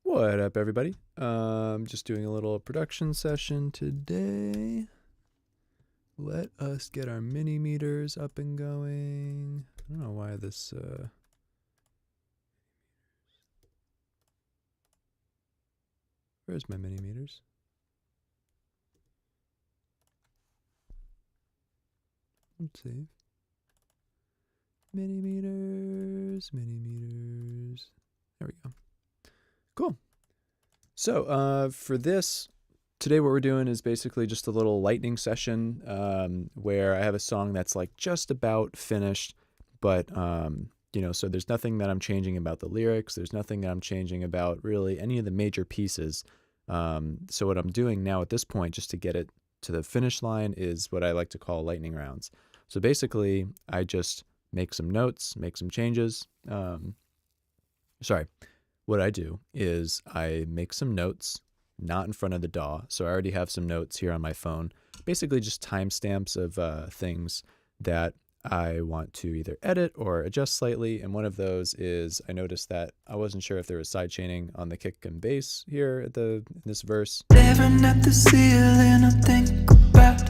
What up, everybody? Just doing a little production session today. Let us get our mini meters up and going. I don't know why this, where's my mini meters? Let's see. Mini meters. There we go. Cool. So for this, today what we're doing is basically just a little lightning session where I have a song that's like just about finished, but so there's nothing that I'm changing about the lyrics. There's nothing that I'm changing about really any of the major pieces. So what I'm doing now at this point, just to get it to the finish line, is what I like to call lightning rounds. So basically, I just make some notes, make some changes. What I do is I make some notes, not in front of the DAW. So I already have some notes here on my phone, basically just timestamps of things that I want to either edit or adjust slightly. And one of those is I noticed that I wasn't sure if there was side chaining on the kick and bass here at in this verse. Staring at the ceiling, I think about.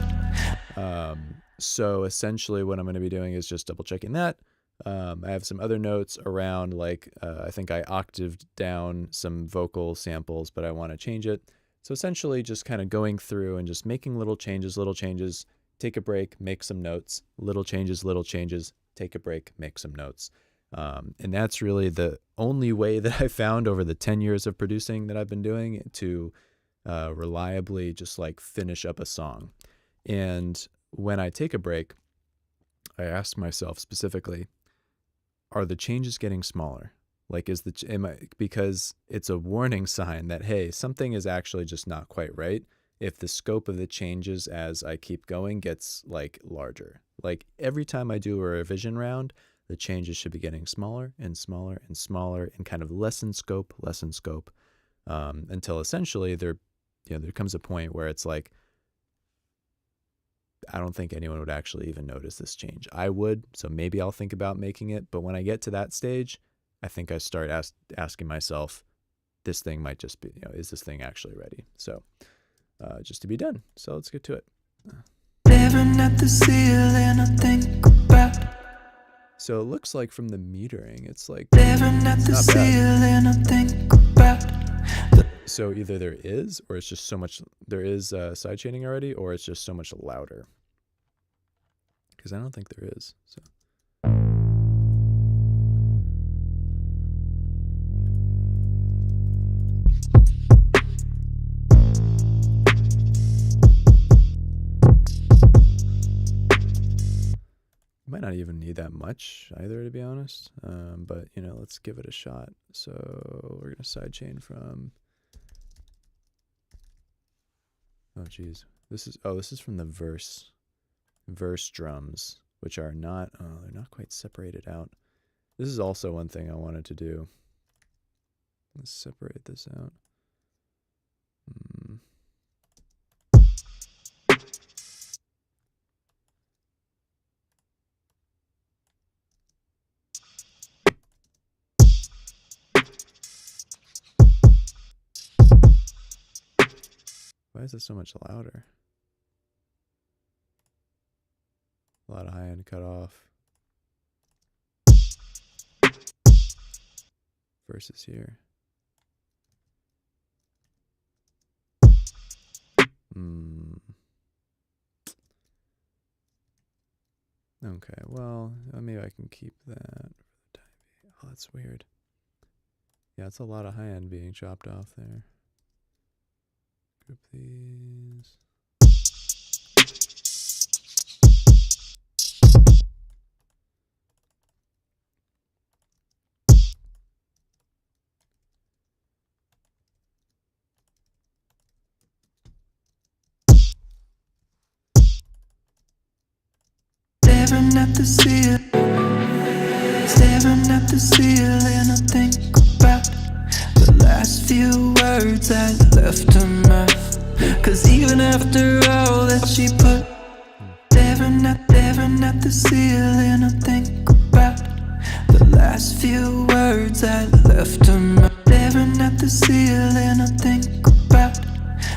So essentially what I'm going to be doing is just double checking that. I have some other notes around, like I think I octaved down some vocal samples, but I want to change it. So essentially just kind of going through and just making little changes, take a break, make some notes, little changes, take a break, make some notes. And that's really the only way that I found over the 10 years of producing that I've been doing to reliably just like finish up a song. And when I take a break, I ask myself specifically, are the changes getting smaller? Like, because it's a warning sign that, hey, something is actually just not quite right if the scope of the changes as I keep going gets like larger. Like every time I do a revision round, the changes should be getting smaller and smaller and smaller and kind of lessen scope, until essentially there comes a point where it's like, I don't think anyone would actually even notice this change. I would, so maybe I'll think about making it. But when I get to that stage, I think I start asking myself, this thing might just be, is this thing actually ready? So just to be done. So let's get to it. Staring at the ceiling, I think about. So it looks like from the metering, it's like, Staring at the ceiling, I think about. So either there is, or it's just so much, there is side chaining already, or it's just so much louder. Because I don't think there is. So. Might not even need that much either, to be honest. But let's give it a shot. So we're gonna sidechain from. Oh geez, this is from the verse drums, which are not. Oh, they're not quite separated out. This is also one thing I wanted to do. Let's separate this out. Why is this so much louder? A lot of high end cut off. Versus here. Okay, well, maybe I can keep that for the time being. Oh, that's weird. Yeah, it's a lot of high end being chopped off there. Group these. Staring at the ceiling, I think about the last few words I left her mouth. Cause even after all that she put, staring at the ceiling, I think about the last few words I left her mouth. Staring at the ceiling, I think about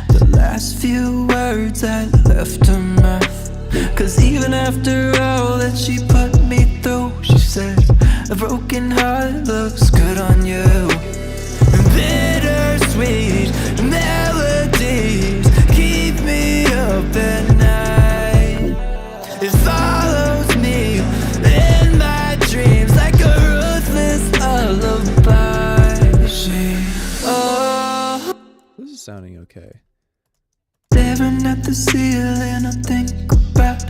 the last few words I left her mouth. Cause even after all that she put me through, she said, a broken heart looks good on you. Bittersweet melodies keep me up at night. It follows me in my dreams like a ruthless lullaby. This is sounding okay. Staring at the ceiling, I think about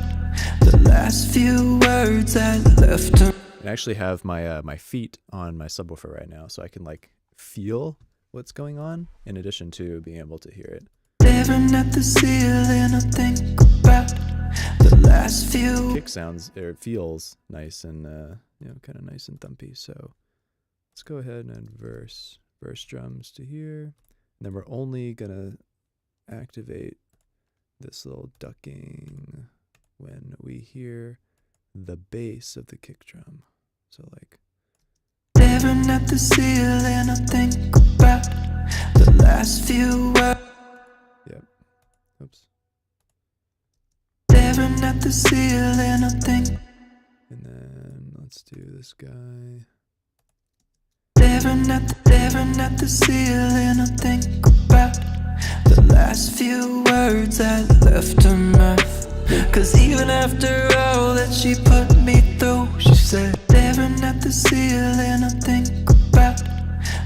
the last few words I left her. I actually have my my feet on my subwoofer right now, so I can like feel what's going on in addition to being able to hear it. Staring at the ceiling, I think about the last few. Kick sounds, or it feels nice and you know, kind of nice and thumpy. So let's go ahead and add verse drums to here, and then we're only gonna activate this little ducking when we hear the bass of the kick drum. So like, staring at the ceiling, I think about the last few words. yep, oops. Staring at the ceiling, I think. And then let's do this guy. Staring at the ceiling, I think about the last few words I left her mouth. Cause even after all that she put me through, she said, staring at the ceiling, I think about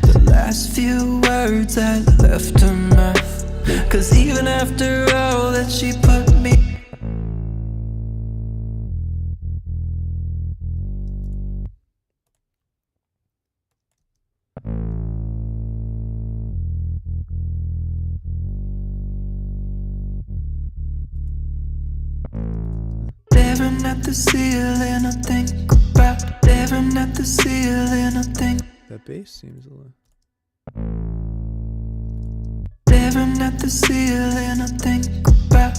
the last few words I left her mouth. Cause even after all that she put me. Staring at the ceiling, I think about. Staring at the ceiling, I think. That bass seems a little. Staring at the ceiling, I think about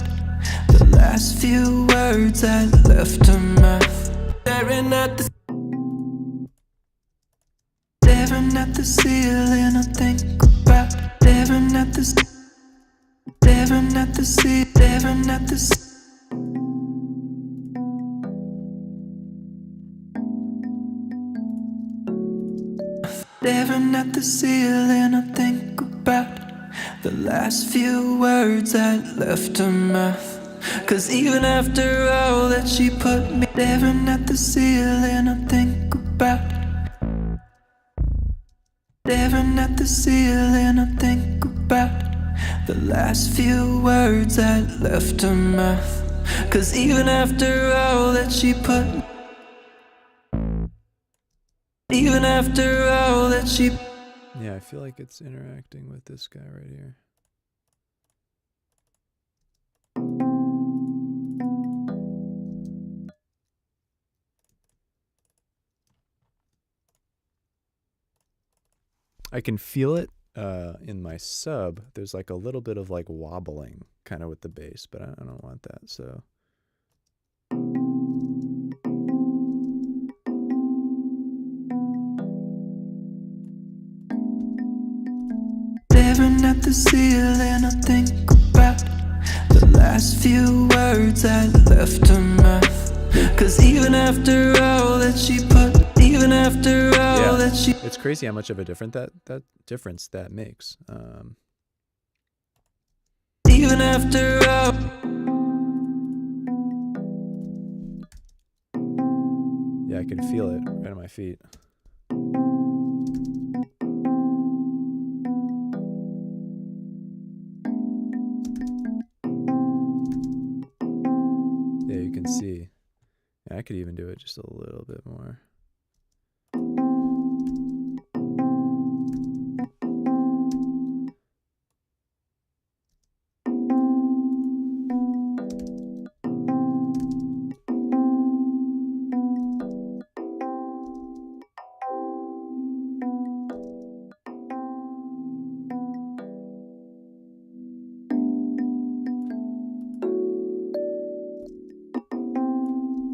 the last few words I left her mouth. Staring at the. Staring at the ceiling, I think about. Staring at the. Staring at the ceiling. Staring at the. Staring at the ceiling, I think about the last few words I left her mouth. Cause even after all that she put me. Staring at the ceiling, I think about. Staring at the ceiling, I think about the last few words I left her mouth. Cause even after all that she put. Even after all that she. Yeah, I feel like it's interacting with this guy right here. I can feel it in my sub. There's like a little bit of like wobbling kind of with the bass, but I don't want that, so. Staring at the ceiling, I think about the last few words I left her mouth. Cause even after all that she put. Even after all that she. It's crazy how much of a difference that makes. Even after all. Yeah, I can feel it right on my feet. Yeah, you can see. Yeah, I could even do it just a little bit more.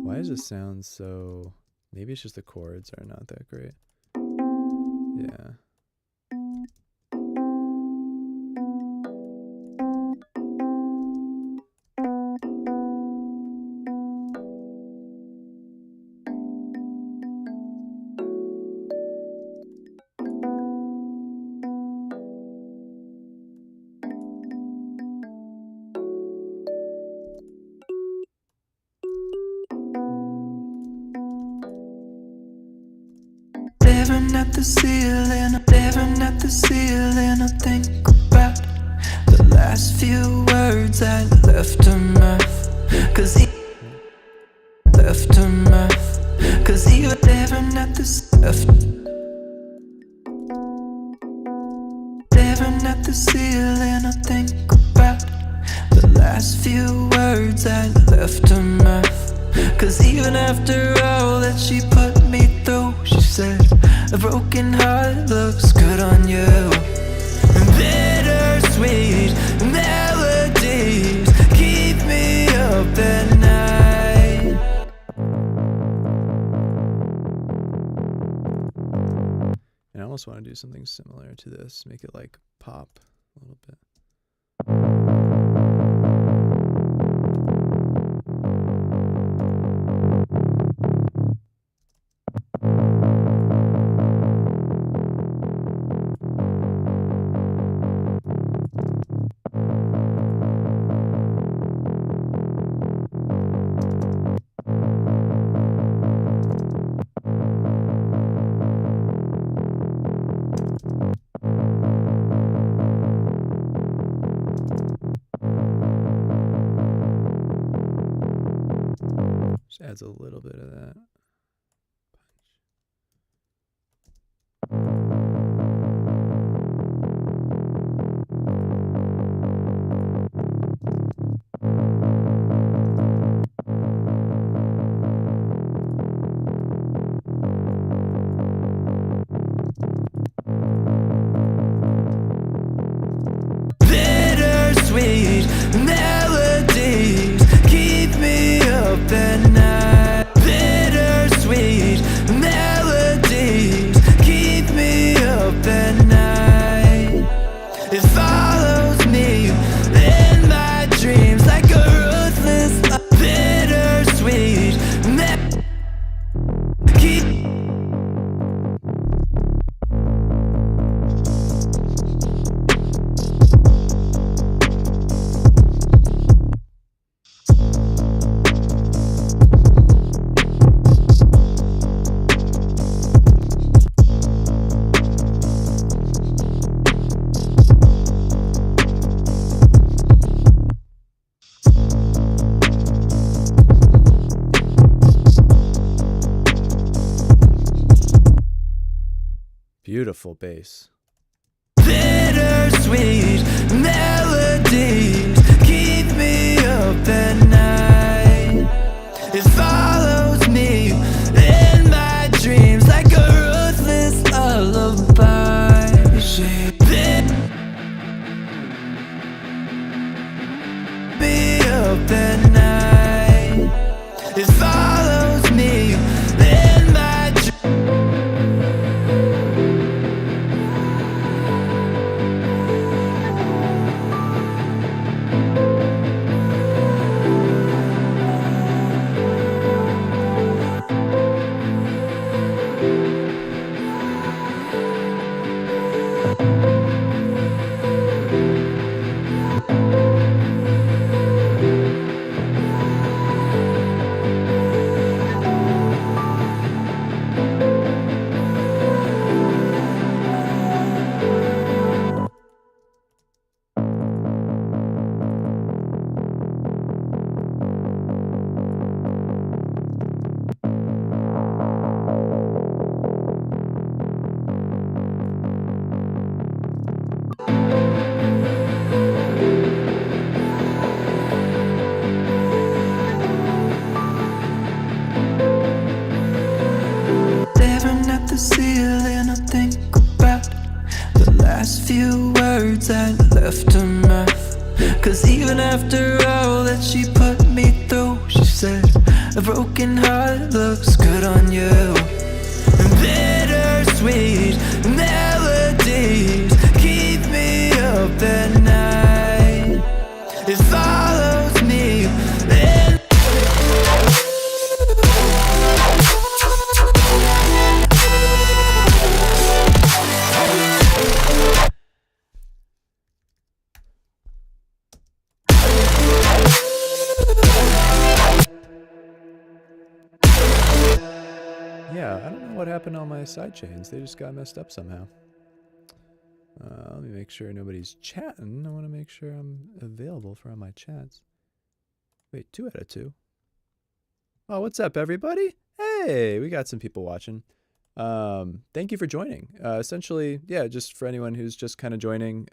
Why does it sound so... Maybe it's just the chords are not that great. Yeah. Staring at the ceiling, staring at the ceiling. I think about the last few words I left her mouth. Cause he left her mouth. Cause he was staring at the staring at the ceiling. I think about the last few words I left her mouth. Cause even after all that she put me through, she said, a broken heart looks good on you. Bittersweet melodies keep me up at night. And I almost want to do something similar to this, make it like pop a little bit. Just adds a little bit of that. Bittersweet melodies keep me up at night. Bittersweet melodies keep me up at night. It follows me in my dreams like a ruthless bittersweet keep. Beautiful bass. Bittersweet melodies keep me up at night. It follows me in my dreams like a ruthless lullaby. She bit me up at night. It follows me in my dreams. Ceiling, I think about the last few words I left her mouth. Cause even after all that she put me through, she said, a broken heart looks good on you. Bittersweet melodies keep me up at night. It follows me in. Yeah, I don't know what happened on my side chains. They just got messed up somehow. Let me make sure nobody's chatting. I want to make sure I'm available for all my chats. Wait, 2 out of 2. Oh, what's up, everybody? Hey, we got some people watching. Thank you for joining. Essentially, yeah, just for anyone who's just kind of joining,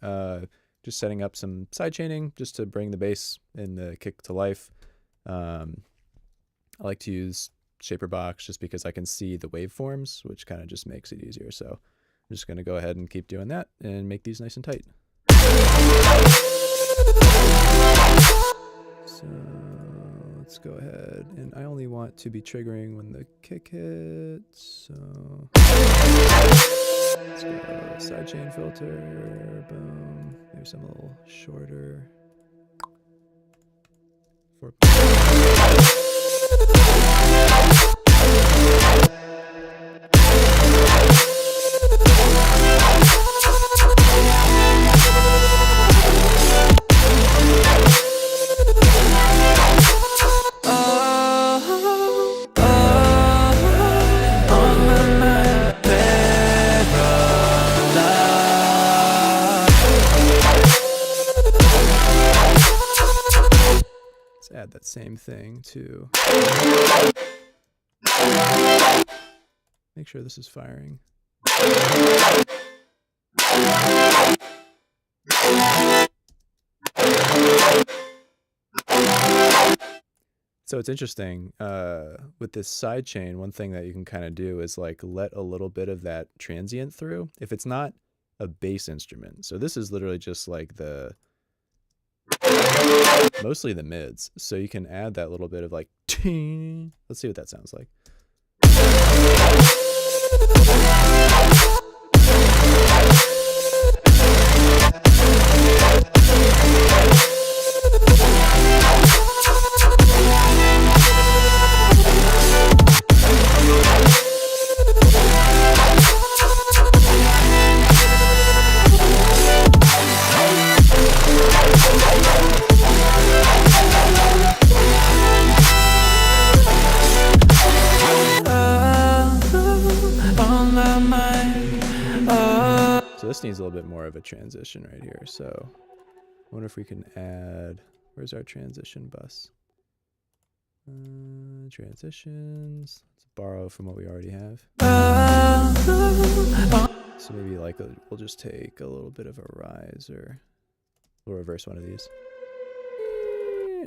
just setting up some side chaining just to bring the bass and the kick to life. I like to use Shaperbox just because I can see the waveforms, which kind of just makes it easier. So I'm just going to go ahead and keep doing that and make these nice and tight. So let's go ahead, and I only want to be triggering when the kick hits. So let's go sidechain filter, boom. Maybe some a little shorter. Add that same thing to make sure this is firing. So it's interesting with this side chain, one thing that you can kind of do is like let a little bit of that transient through if it's not a bass instrument. So this is literally just like mostly the mids. So you can add that little bit of like, let's see what that sounds like. So this needs a little bit more of a transition right here. So I wonder if we can add, where's our transition bus? Transitions, let's borrow from what we already have. So maybe like we'll just take a little bit of a rise, or we'll reverse one of these.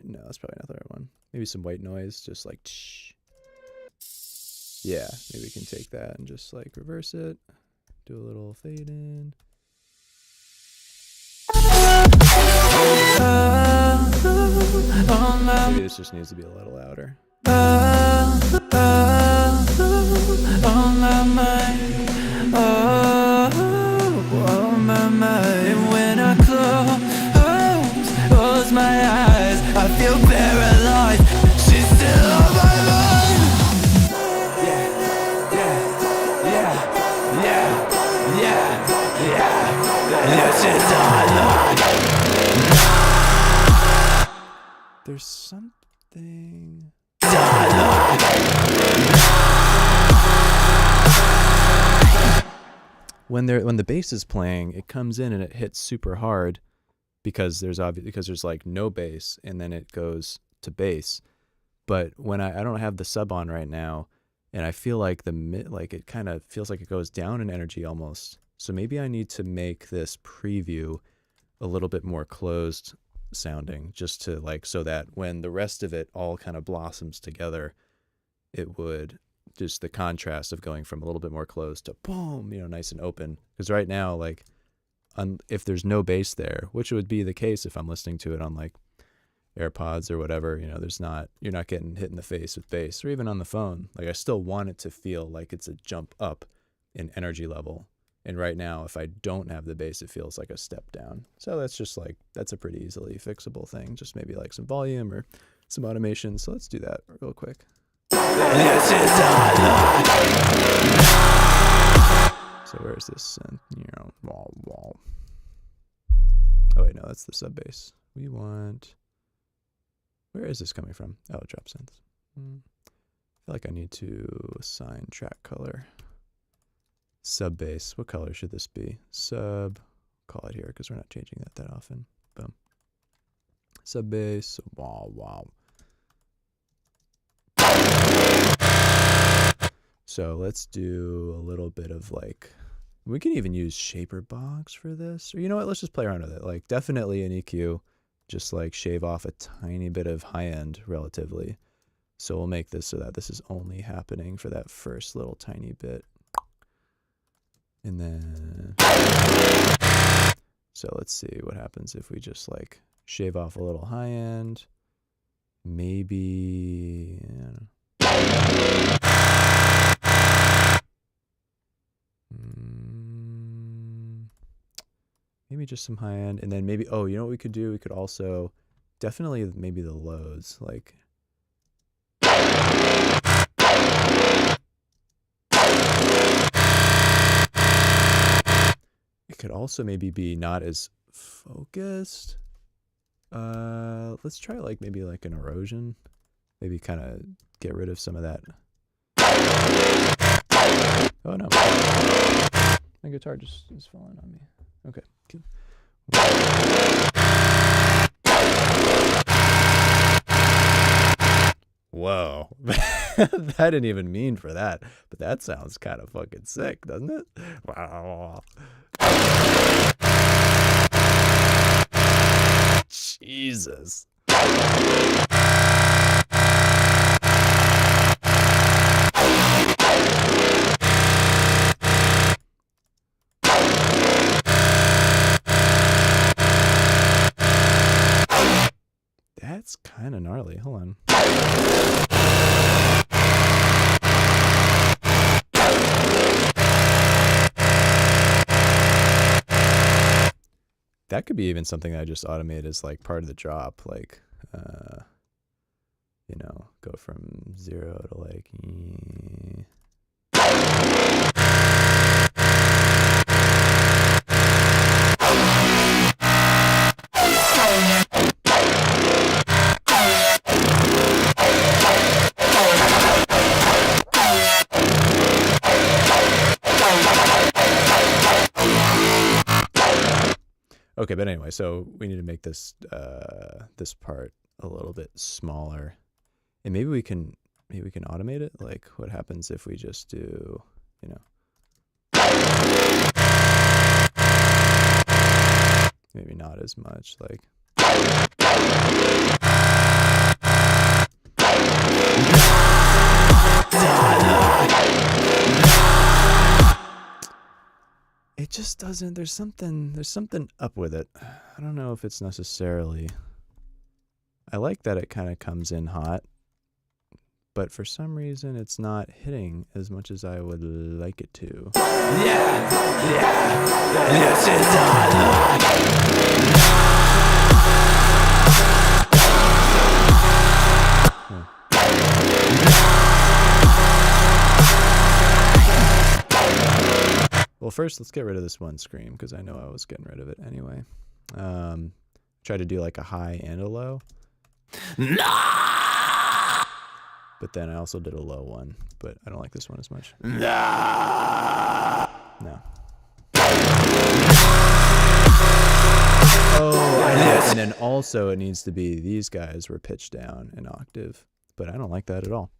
No, that's probably not the right one. Maybe some white noise, just like yeah, maybe we can take that and just like reverse it. Do a little fade in. Maybe this just needs to be a little louder. And when I close my eyes, I feel paralyzed. She's still on my mind. This is there's something. When the bass is playing, it comes in and it hits super hard because there's like no bass, and then it goes to bass. But when I don't have the sub on right now, and I feel like it kind of feels like it goes down in energy almost. So maybe I need to make this preview a little bit more closed sounding, just to like, so that when the rest of it all kind of blossoms together, it would just the contrast of going from a little bit more closed to boom, nice and open. Because right now, like, if there's no bass there, which would be the case if I'm listening to it on like AirPods or whatever, you're not getting hit in the face with bass, or even on the phone. Like, I still want it to feel like it's a jump up in energy level. And right now, if I don't have the bass, it feels like a step down. So that's a pretty easily fixable thing. Just maybe like some volume or some automation. So let's do that real quick. So where's this? Oh wait, no, that's the sub bass. We want. Where is this coming from? Oh, drop synth. feel like I need to assign track color. Sub bass. What color should this be? Sub. Call it here because we're not changing that often. Boom. Sub bass. Wow, wow. So let's do a little bit of like, we can even use shaper box for this. Or you know what? Let's just play around with it. Like definitely an EQ, just like shave off a tiny bit of high end relatively. So we'll make this so that this is only happening for that first little tiny bit. And then, so let's see what happens if we just like shave off a little high end. Maybe, maybe just some high end. And then maybe, oh, you know what we could do? We could also definitely maybe the lows, like. It could also maybe be not as focused. Let's try like maybe like an erosion. Maybe kind of get rid of some of that. Oh no. My guitar just is falling on me. Okay, good. Whoa. That didn't even mean for that, but that sounds kind of fucking sick, doesn't it? Wow. Jesus. That's kind of gnarly. Hold on. That could be even something I just automate as like part of the drop, like, you know, go from 0 to like. Okay, but anyway, so we need to make this this part a little bit smaller, and maybe we can automate it. Like, what happens if we just do, you know, maybe not as much, like. It just doesn't, there's something up with it. I don't know if it's necessarily, I like that it kind of comes in hot, but for some reason it's not hitting as much as I would like it to. This is Well, first, let's get rid of this one scream, because I know I was getting rid of it anyway. Try to do like a high and a low. But then I also did a low one, but I don't like this one as much. No. Oh, I know. And then also it needs to be, these guys were pitched down an octave, but I don't like that at all.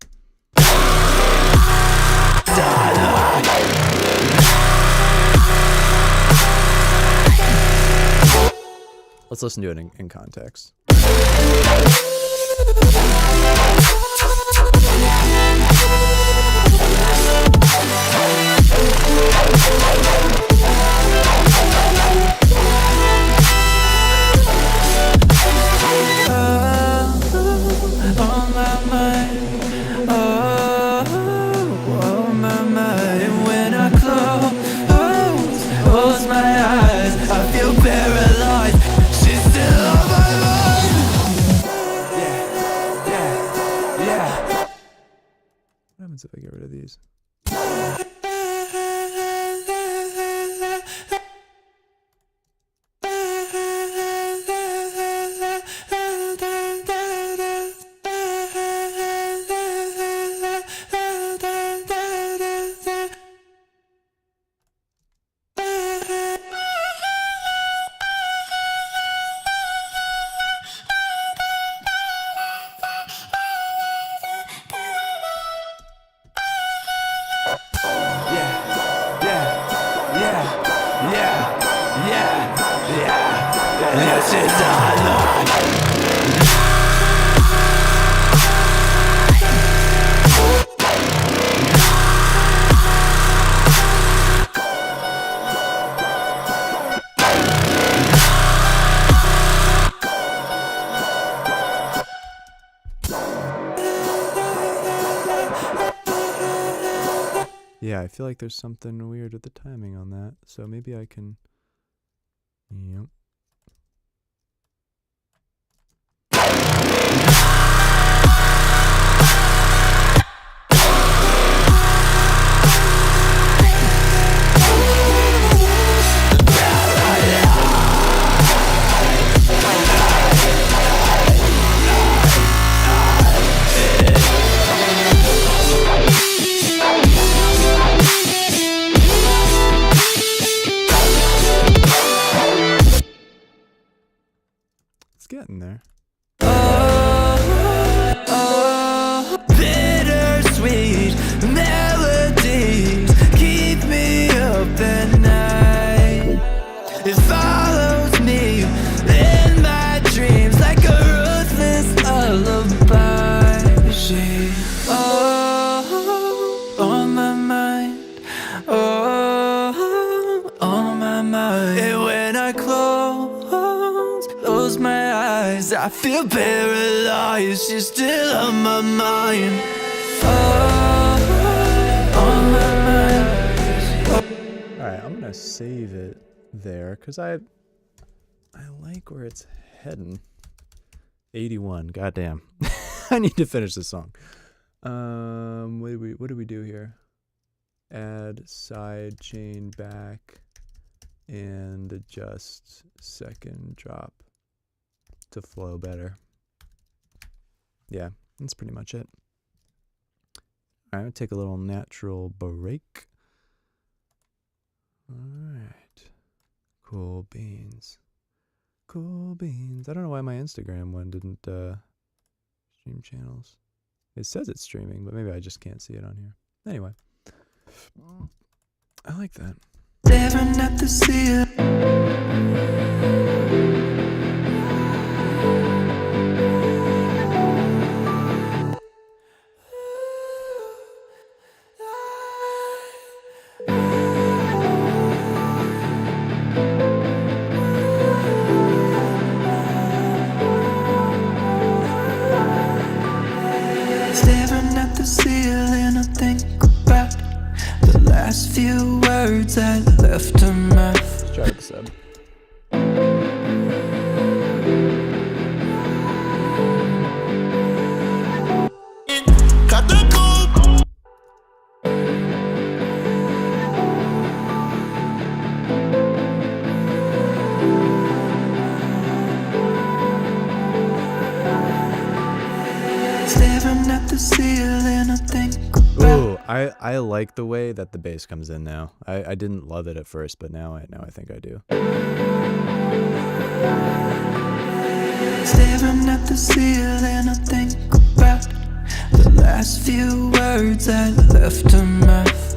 Let's listen to it in context. What happens if I get rid of these? This is our life. Yeah, I feel like there's something weird with the timing on that. So maybe I can... Yep. Getting there. Bittersweet melodies keep me up at night. It follows me in my dreams like a ruthless lullaby. She, on my mind, on my mind. And when I close my eyes, I feel paralyzed. She's still on my mind. On my mind. Alright, I'm gonna save it there because I like where it's heading. 81, goddamn. I need to finish this song. What do we do here? Add side chain back and adjust second drop to flow better. Yeah, that's pretty much it. All right, I'm gonna take a little natural break. All right, cool beans. Cool beans. I don't know why my Instagram one didn't stream channels. It says it's streaming, but maybe I just can't see it on here. Anyway, I like that. Staring at the ceiling. Staring at the ceiling, I think about the last few words I left her mouth. Let's try the sub. Staring at the ceiling, I think about. Ooh, I like the way that the bass comes in now. I didn't love it at first, but now I think I do. Staring at the ceiling, I think about the last few words I left her mouth.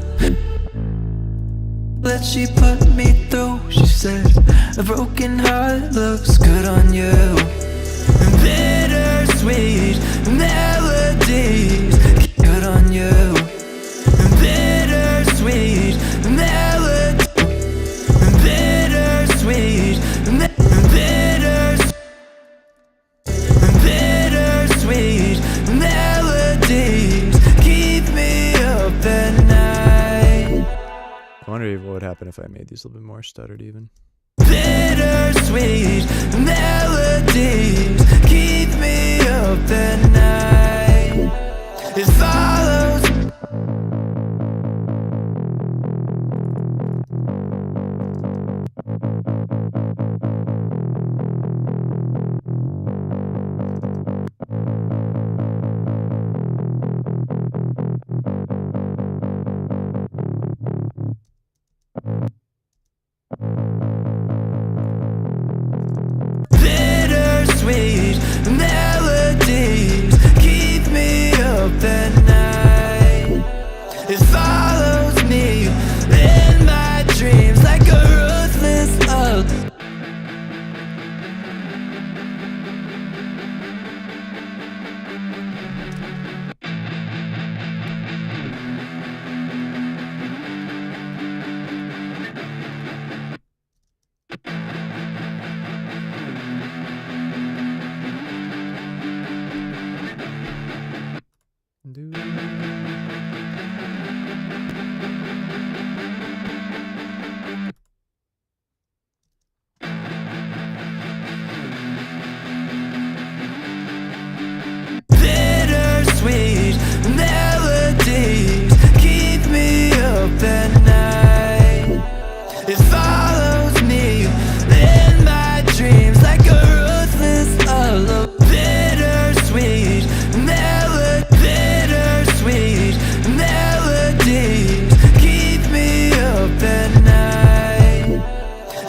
That she put me through, she said, a broken heart looks good on you. Bittersweet melodies, good on you. Bittersweet melodies, bittersweet, bittersweet melodies keep me up at night. I wonder what would happen if I made these a little bit more stuttered even. Bittersweet melodies keep me up at night. It follows. Bittersweet melodies keep me up at night. Bittersweet melodies keep me up at night. It follows me in my dreams like a ruthless lullaby. Bittersweet melodies keep me up at night.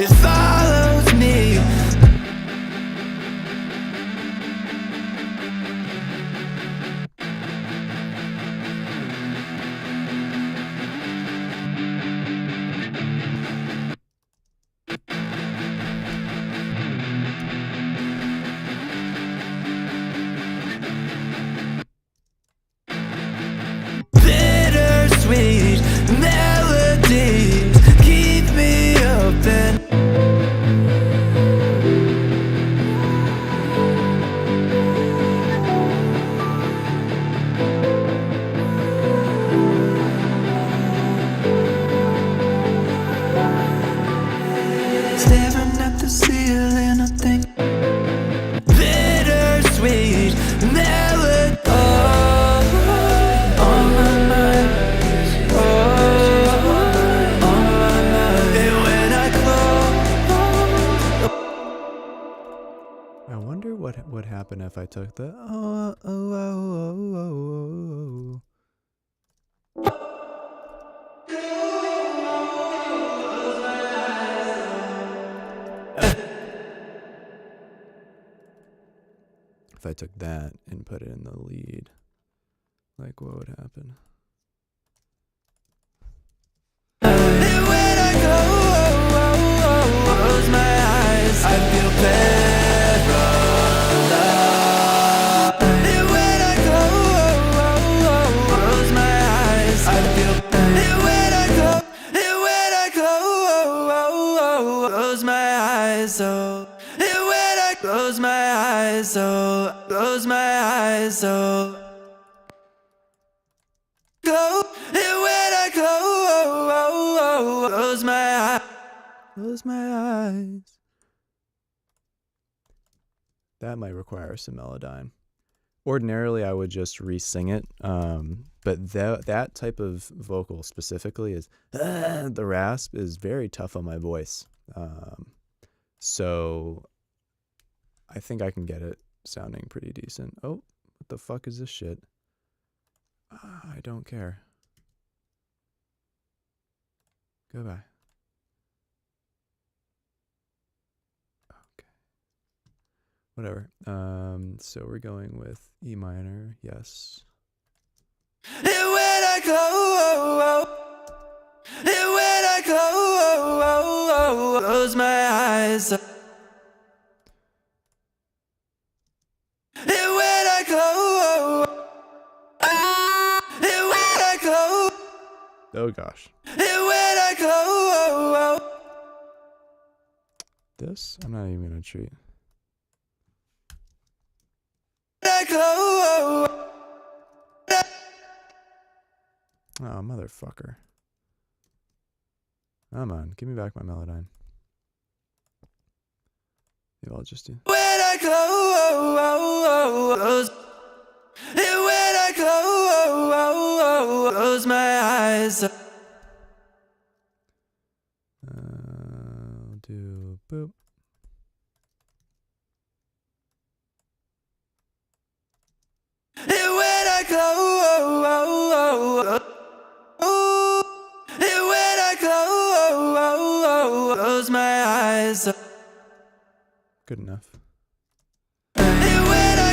It follows me. Bittersweet melodies keep me up and staring at the ceiling, I think. Bittersweet melody, on my mind, on my mind. And when I close, I wonder what would happen if I took the if I took that and put it in the lead. Like, what would happen? and when I close my eyes, I feel paralyzed. And when I close my eyes, I feel. And when I close my eyes, oh. And when I close my eyes, oh, close my eyes, oh. Go, and when I close my eyes. Close my eyes. That might require some melodyne. Ordinarily, I would just re-sing it, but that type of vocal specifically is the rasp is very tough on my voice. So I think I can get it sounding pretty decent. Oh, what the fuck is this shit? I don't care. Goodbye. Okay. Whatever. So we're going with E minor. Yes. And when I close my eyes. And when I close. Oh gosh. And when I close. This I'm not even gonna treat. Oh, motherfucker. Come on, give me back my melodyne. Maybe I'll just do. When I close, and when I close my eyes. I'll do boop. And when I close my eyes. Good enough. And when I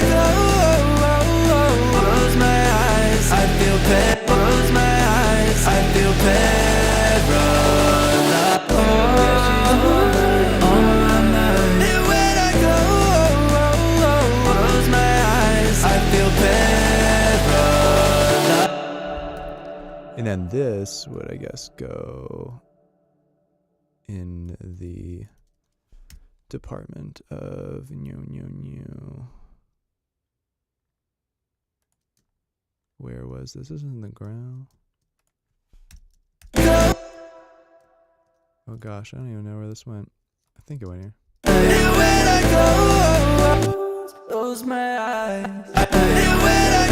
close my eyes, I feel close my eyes, I feel paralyzed. On my mind. And when I close my eyes, I feel paralyzed. And then this would, I guess, go in the department of Where was this? This is in the growl. Oh gosh, I don't even know where this went. I think it went here. And when I close my eyes, and when I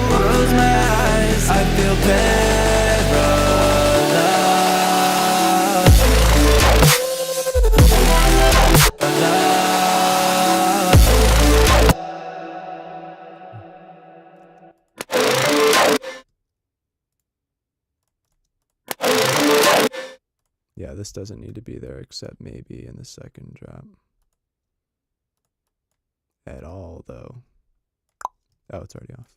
close my eyes, I feel paralyzed. Yeah, this doesn't need to be there except maybe in the second drop. At all, though. Oh, it's already off.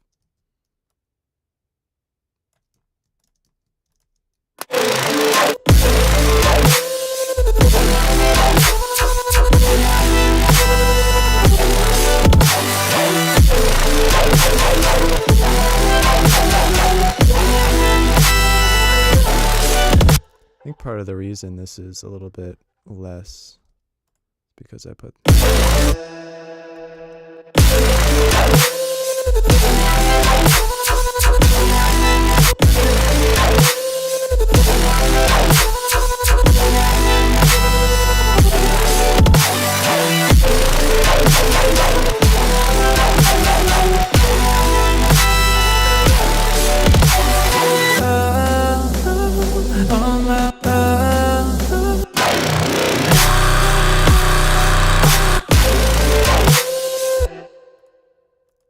I think part of the reason this is a little bit less because I put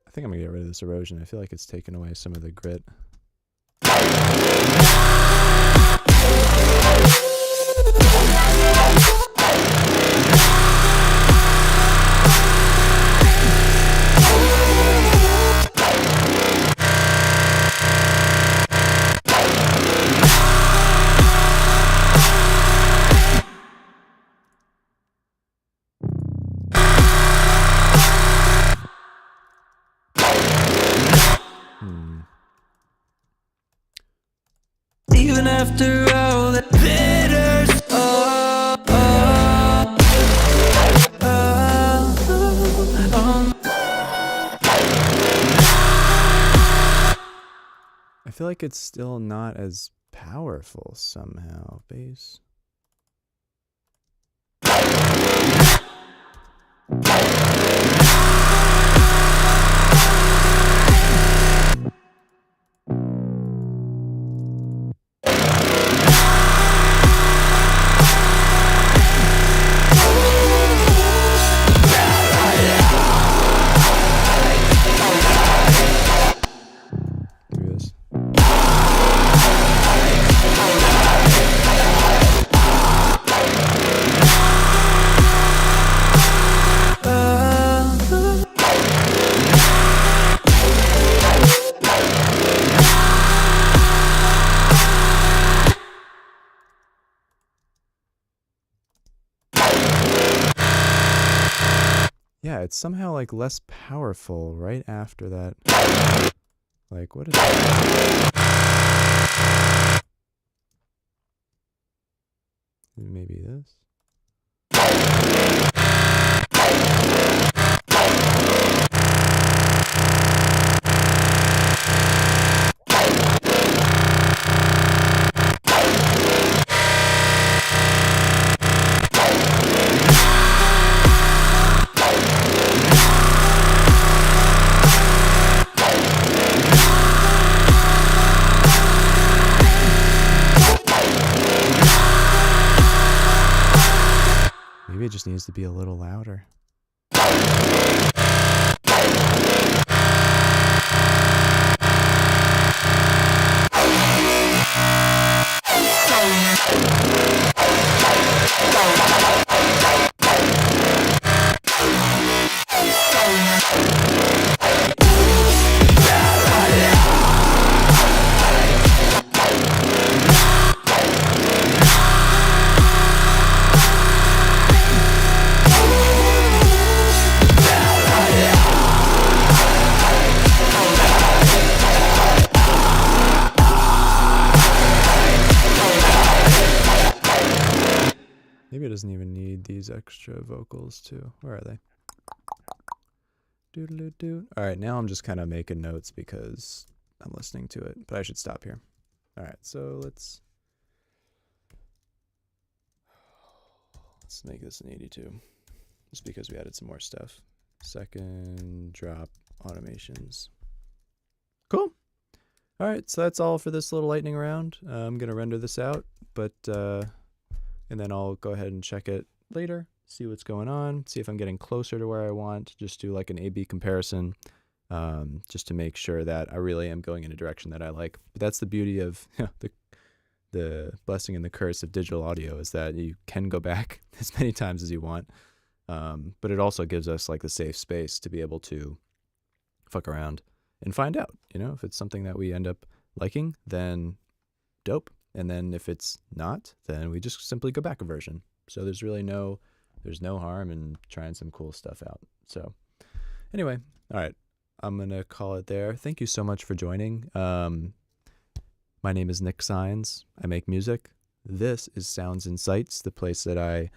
I think I'm gonna get rid of this erosion. I feel like it's taken away some of the grit. Even after all the bitters, I feel like it's still not as powerful somehow. Bass. Maybe this. Yeah, it's somehow like less powerful right after that. Like, what is that? Maybe this. Maybe it just needs to be a little louder. Maybe it doesn't even need these extra vocals too. Where are they? Doodle-doo-doo. All right, now I'm just kind of making notes because I'm listening to it, but I should stop here. All right, so let's make this an 82, just because we added some more stuff. Second drop automations. Cool. All right, so that's all for this little lightning round. I'm gonna render this out, but and then I'll go ahead and check it later, see what's going on, see if I'm getting closer to where I want. Just do like an A/B comparison, just to make sure that I really am going in a direction that I like. But that's the beauty of the blessing and the curse of digital audio, is that you can go back as many times as you want, but it also gives us like the safe space to be able to fuck around and find out, if it's something that we end up liking, then dope. And then if it's not, then we just simply go back a version. So there's really no harm in trying some cool stuff out. So anyway, all right, I'm going to call it there. Thank you so much for joining. My name is Nick SAENZ. I make music. This is Sounds and Sights, the place that I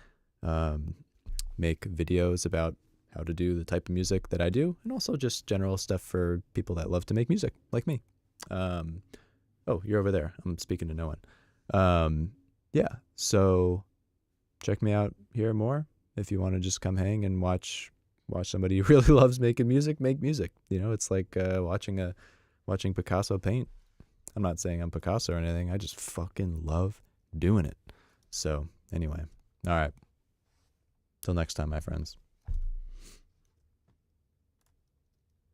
make videos about how to do the type of music that I do, and also just general stuff for people that love to make music, like me. Oh, you're over there. I'm speaking to no one. Yeah, so check me out here more if you want to just come hang and watch somebody who really loves making music make music. It's like watching Picasso paint. I'm not saying I'm Picasso or anything. I just fucking love doing it. So anyway, all right. Till next time, my friends.